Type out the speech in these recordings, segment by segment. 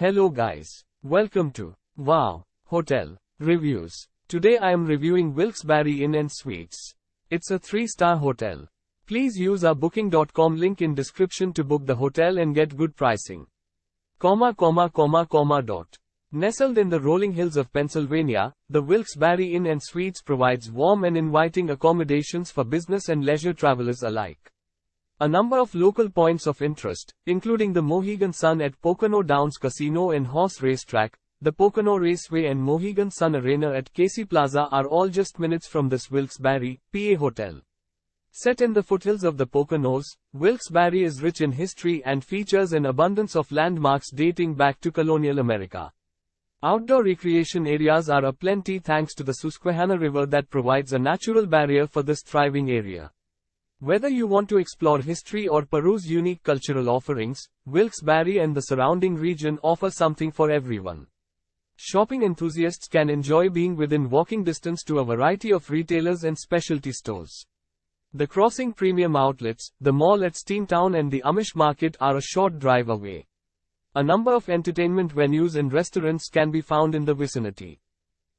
Hello guys. Welcome to Wow Hotel Reviews. Today I am reviewing Wilkes-Barre Inn Suites. It's a 3-star hotel. Please use our booking.com link in description to book the hotel and get good pricing. Nestled in the rolling hills of Pennsylvania, the Wilkes-Barre Inn Suites provides warm and inviting accommodations for business and leisure travelers alike. A number of local points of interest, including the Mohegan Sun at Pocono Downs Casino and Horse Racetrack, the Pocono Raceway and Mohegan Sun Arena at Casey Plaza are all just minutes from this Wilkes-Barre, PA hotel. Set in the foothills of the Poconos, Wilkes-Barre is rich in history and features an abundance of landmarks dating back to colonial America. Outdoor recreation areas are aplenty thanks to the Susquehanna River that provides a natural barrier for this thriving area. Whether you want to explore history or peruse unique cultural offerings, Wilkes-Barre and the surrounding region offer something for everyone. Shopping enthusiasts can enjoy being within walking distance to a variety of retailers and specialty stores. The Crossing Premium Outlets, the mall at Steamtown and the Amish Market are a short drive away. A number of entertainment venues and restaurants can be found in the vicinity.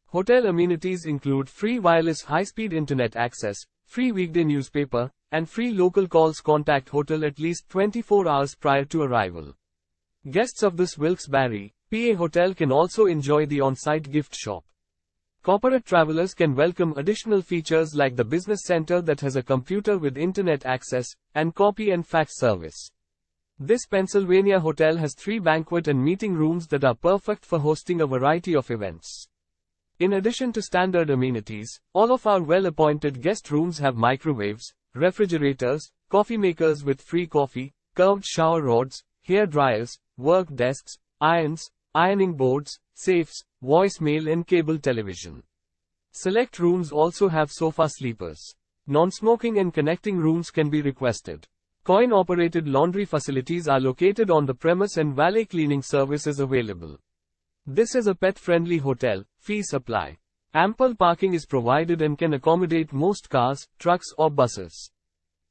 Hotel amenities include free wireless high-speed internet access, free weekday newspaper, and free local calls. Contact hotel at least 24 hours prior to arrival. Guests of this Wilkes-Barre, PA hotel can also enjoy the on-site gift shop. Corporate travelers can welcome additional features like the business center that has a computer with internet access, and copy and fax service. This Pennsylvania hotel has 3 banquet and meeting rooms that are perfect for hosting a variety of events. In addition to standard amenities, all of our well-appointed guest rooms have microwaves, refrigerators, coffee makers with free coffee, curved shower rods, hair dryers, work desks, irons, ironing boards, safes, voicemail and cable television. Select rooms also have sofa sleepers. Non-smoking and connecting rooms can be requested. Coin-operated laundry facilities are located on the premise and valet cleaning service is available. This is a pet-friendly hotel, fees apply. Ample parking is provided and can accommodate most cars, trucks or buses.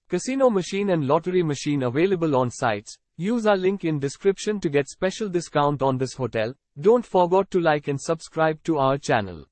Casino machine and lottery machine available on sites. Use our link in description to get special discount on this hotel. Don't forget to like and subscribe to our channel.